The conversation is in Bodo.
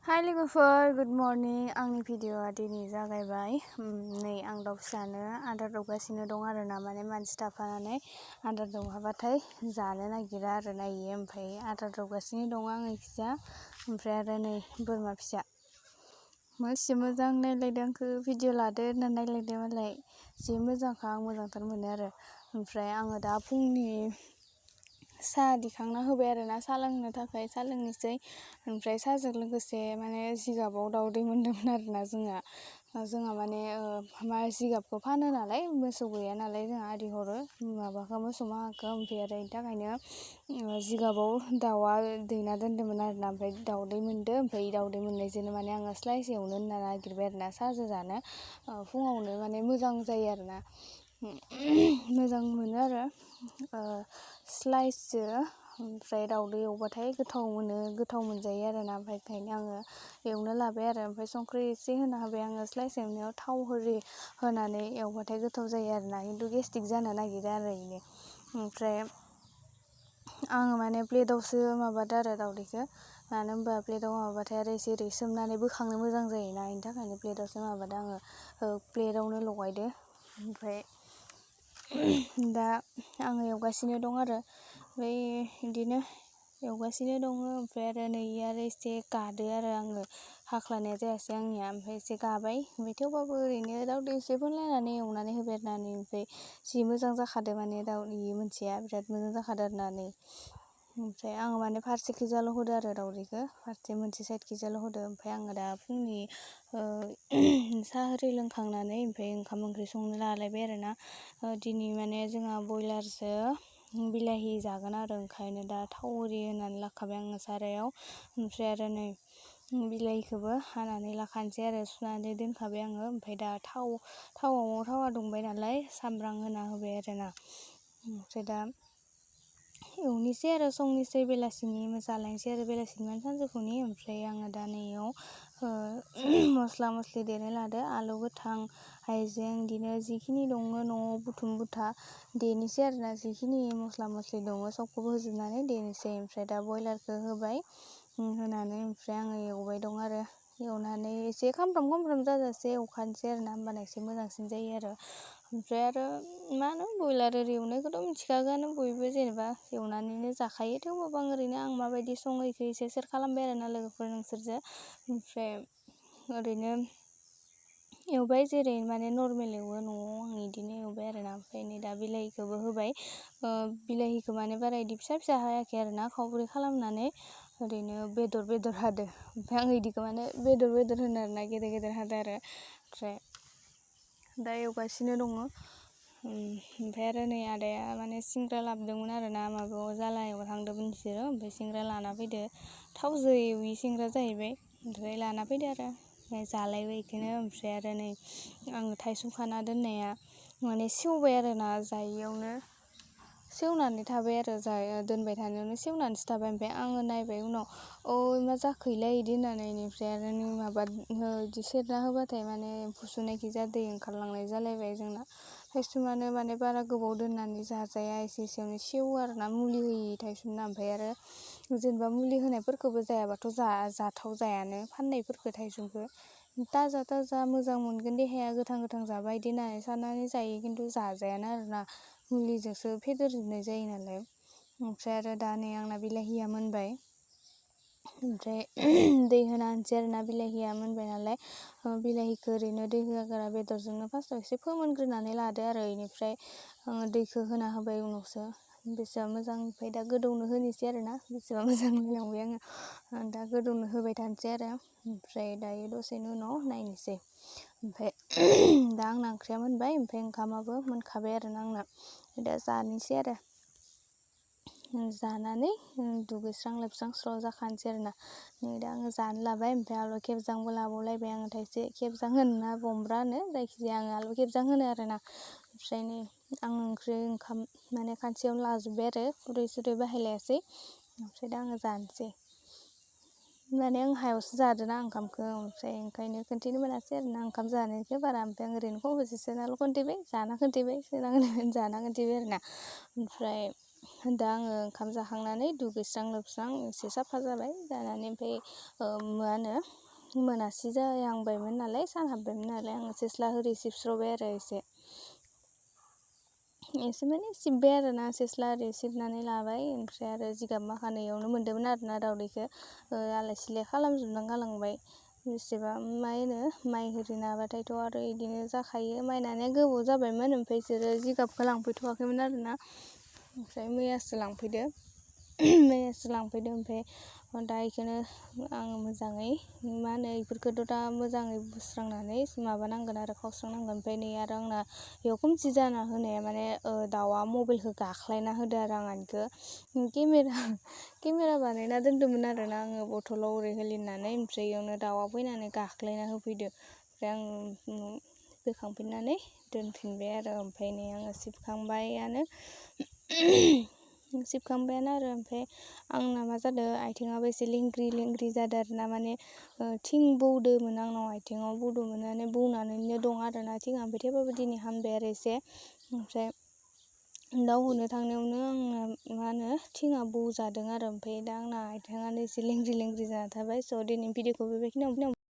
हाय लोगोफोर, गुड मर्निं। आंनि भिडिअआ दिनै जागायबाय। नै आं दाउ फिसानो आदार दौगासिनो दं आरोना, माने मानसि थाफानानै आदार दौहाबाथाय जानो नागिरा आरोना इयो। ओमफ्राय आदार दौगासिनो दं आं इखिजा। ओमफ्राय आरो नै बोरमा फिसा मासे मोजां नायलायदों आंखो, भिडिअ लादो होनना नायलायदो मालाय। जि मोजांखा, आं मोजांथार मोनो आरो। ओमफ्राय आङो दा फुंनि साहा दिखांना होबाय आरोना, साहा लोंनो थाखाय साहा लोंनोसै। ओमफ्राय साहाजों लोगोसे माने जिगाबाव दाउदै मोनदोंमोन आरोना जोंहा माने जिगाबखौ फानो नालाय, मोसौ गैया नालाय जोंहा आदि हरो माबाखौ मोसौ माहाखौ। ओमफ्राय आरो बेनि थाखायनो जिगाबाव दाउआ दैना दोन्दोंमोन आरोना, ओमफ्राय दाउदै मोनदो। ओमफ्राय दाउदै मोननायजोंनो माने आङो स्लाइस एवनो होनना नागिरबाय आरोना, साहाजों जानो फुङावनो माने मोजां जायो आरोना, मोजां मोनो आरो स्लाइसजो। ओमफ्राय दाउदै एवबाथाय गोथाव मोनजायो आरोना। ओमफ्राय ओंखायनो आङो एवनो लाबाय आरो। ओमफ्राय संख्रि एसे होना होबाय आङो। स्लाइस एवनायाव थाव होरि होनानै एवबाथाय गोथाव जायो आरोना, खिन्थु गेस्टिक जानो नागिरो आरो इनो। ओमफ्राय आङो माने प्लेटावसो माबादो आरो दाउदैखौ, मानो होनबा प्लेटाव माबाबाथाय आरो एसे रैसोमनानै बोखांनो मोजां जायोना, बेनि थाखायनो प्लेटावसो माबादो आङो, प्लेटावनो लगायदो। ओमफ्राय दा आङो एवगासिनो दं आरो, ओमफ्राय बिदिनो एवगासिनो दङ। ओमफ्राय आरो नै आरो एसे गादो आरो आङो, हाख्लानाया जायासै आंनिया। ओमफ्राय एसे गाबाय, ओमफ्राय थेवबाबो ओरैनो दाउदै एसे फोनलायनानै एवनानै होबाय आरोना। ओमफ्राय जि मोजां जाखादो, माने दाउदै मोनसेया बिराद मोजां जाखादो आरोना नै। ओमफ्राय आङो माने फारसेखिजाल' होदो आरो दाउदैखौ, मोनसे साइडखिजाल' होदो। ओमफ्राय आङो दा फुंनि साहा आरि लोंखांनानै ओमफ्राय ओंखाम ओंख्रि संनो लालायबाय आरोना। दिनै माने जोंहा बयलारजो बिलाहि जागोन आरो, ओंखायनो दा थाव आरि होनानै लाखाबाय आङो सारायाव। ओमफ्राय आरो नै बिलाहिखौबो हानानै लाखानोसै आरो, सुनानै दोनखाबाय आङो। ओमफ्राय दा थावा दुंबाय नालाय सामब्राम होना होबाय आरोना। ओमफ्राय दा एवनोसै आरो संनोसै, बेलासिनि जालायनोसै आरो, बेलासिनि माने सानजौफुनि। ओमफ्राय आङो दा नैयाव मस्ला मस्लि देनो लादो, आलु गोथां, हाइजें, बिदिनो जिखिनि दङ न'आव बुथुम बुथा देनोसै आरोना, जिखिनि मस्ला मस्लि दङ सबखौबो होजोबनानै देनोसै। ओमफ्राय दा बयलारखौ होबाय, होनानै ओमफ्राय आङो एवबाय दं आरो, एवनानै एसे खामफ्राम जाजासे एवखानोसै आरोना, होमबाना एसे मोजांसिन जायो आरो। ओमफ्राय आरो मा होनो बयलार ओरि एवनायखौथ' मिथिखागोआनो बयबो, जेनेबा एवनानैनो जाखायो। थेवबाबो आं माबायदि सङो इखौ एसे सेयार खालामबाय आरोना लोगोफोर नोंसोरजों। ओमफ्राय ओरैनो एवबाय जेरै माने नर्मेल एवो न'आव, आं बिदिनो एवबाय आरोना। ओमफ्राय नै दा बिलाहिखौबो होबाय, बिलाहिखौ माने बारा इदि फिसा फिसा हायाखै आरोना, खावब्रै खालामनानै ओरैनो बेदर हादो। ओमफ्राय आं इदिखौ माने बेदर होनो आरोना, गेदेर हादो आरो। ओमफ्राय दा एवगासिनो दङ। ओमफ्राय आरो नै आदाया माने सिंग्रा लाबोदोंमोन आरोना, माबायाव जालायाव थांदोंमोन बिसोरो। ओमफ्राय सिंग्रा लाना फैदो, थावजों एवि सिंग्रा जाहैबाय। ओमफ्राय लाना फैदो आरो, ओमफ्राय जालायबाय बेखौनो। ओमफ्राय आरो नै आङो थाइसुम खाना दोननाया माने सेवबाय आरोना, जायैयावनो सेवनानै थाबाय आरो, दोनबाय थानायावनो सेवनानैसो थाबाय। ओमफ्राय आङो नायबाय उनाव, मा जाखोलाय बिदि होननानै। बेनिफ्राय आरो माबा बिदि सेरना होबाथाय माने एम्फौ सुनायखिजा दै ओंखारलांनाय जालायबाय जोंना। थाइसुमानो माने बारा गोबाव दोननानै जाजाया, एसेयावनो सेवो आरोना, मुलि होयि थाइसुमना। ओमफ्राय आरो जेनेबा मुलि होनायफोरखौबो जायाबाथ' जाथाव जायानो, फाननायफोरखौ थाइसुमखौ ताजा मोजां मोनगोन देहाया, गोथां जाबा बिदि होननानै साननानै जायो, खिन्थु जाजायानो आरोना, मुलिजोंसो फेदेरजोबनाय जायो नालाय। ओमफ्राय आरो दा नै आंना बिलाहिया मोनबाय। ओमफ्राय दै होना होनोसै आरोना, बिलाहिया मोनबाय नालाय। बिलाहिखौ ओरैनो दै होआगारा बेदरजोंनो फार्स्टआव एसे फोमोनग्रोनानै लादो आरो, बेनिफ्राय आङो दैखौ होना होबाय उनावसो। बेसेबा मोजां। ओमफ्राय दा गोदौनो होनोसै आरोना, बेसेबा मोजां होनलांबाय आङो। दा गोदौनो होबाय थानोसै आरो, ओमफ्राय दायो दसेनि उनाव नायनोसै। ओमफ्राय दा आंना ओंख्रिया मोनबाय, ओमफ्राय ओंखामाबो मोनखाबाय आरोना आंना। दा जानोसै आरो, जानानै दुगैस्रां लोबस्रां स्र' जाखानोसै आरोना। नै दा आङो जानो लाबाय। ओमफ्राय आलु खेबजांबो लाबावलायबाय आङो थाइसे, खेबजां होनोना बम्ब्रा होनो, जायखिजाया आङो आलु खेबजां होनो आरोना। ओमफ्राय नै आं ओंखाम माने खानसेयावनो लाजोब्बाय आरो, खुरै सुरै बाहायलायासै। ओमफ्राय दा आङो जानोसै, माने आं हायावसो जादोंना ओंखामखौ, ओमफ्राय ओंखायनो खोन्थिनो मोनासै आरोना ओंखाम जानायखौ बारा। ओमफ्राय आं ओरैनो खब'से सोनाल' खोन्थिबाय, जाना खोन्थिबाय, जाना खोन्थिबाय आरोना। ओमफ्राय दा आङो ओंखाम जाखांनानै दुगैस्रां लोबस्रां एसे साफा जाबाय जानानै ओमफ्राय मा होनो मोनासि जाहांबायमोन नालाय सान हाबबायमोन नालाय आङो सेस्ला होरि सिबस्र'बाय आरो एसे माने सिब्बाय आरोना सेस्ला ओरै सिबनानै लाबाय ओमफ्राय आरो जिगाब माखानायावनो मोन्दोंमोन आरोना दावदैखौ आलाय सिलाय खालामजोबना गालांबाय बेसेबा मा होनो माइ होरि नाबाथायथ' आरो इदिनो जाखायो माइ नानाया गोबाव जाबायमोन ओमफ्राय बिसोरो जिगाबखौ लांफैथ'वाखैमोन आरोना ओमफ्राय मैयासो लांफैदो ओमफ्राय दा इखौनो आङो मोजाङै मा होनो इफोरखौथ' दा मोजाङै बुस्रांनानै माबानांगोन आरो खावस्रांनांगोन ओमफ्राय नै आरो आंना बेयाव खोमसि जाना होनाया माने दाउआ मबाइलखौ गाख्लायना होदो आरो आंहानिखौ केमेरा बानायना दोन्दोंमोन आरोना आङो बथलाव ओरै होलिननानै ओमफ्राय इयावनो दाउआ फैनानै गाख्लायना होफैदो ओमफ्राय आं बोखांफिननानै दोनफिनबाय आरो ओमफ्राय नै आङो सिबखांबायानो आरो ओमफ्राय आंना मा जादों आथिङाबो एसे लेंग्रि जादों आरोना माने थिं बौदोंमोन आंनाव आथिङाव बौदोंमोन बौनानैनो दं आरोना थिङा ओमफ्राय थेवबाबो दिनै हामबाय आरो एसे ओमफ्राय दाउ होनो थांनायावनो आंना मा होनो थिङा बौजादों आरो ओमफ्राय दा आंना आथिङानो एसे लेंग्रि जाना थाबाय स' दिनै भिडिअखौ बेखिनियावनो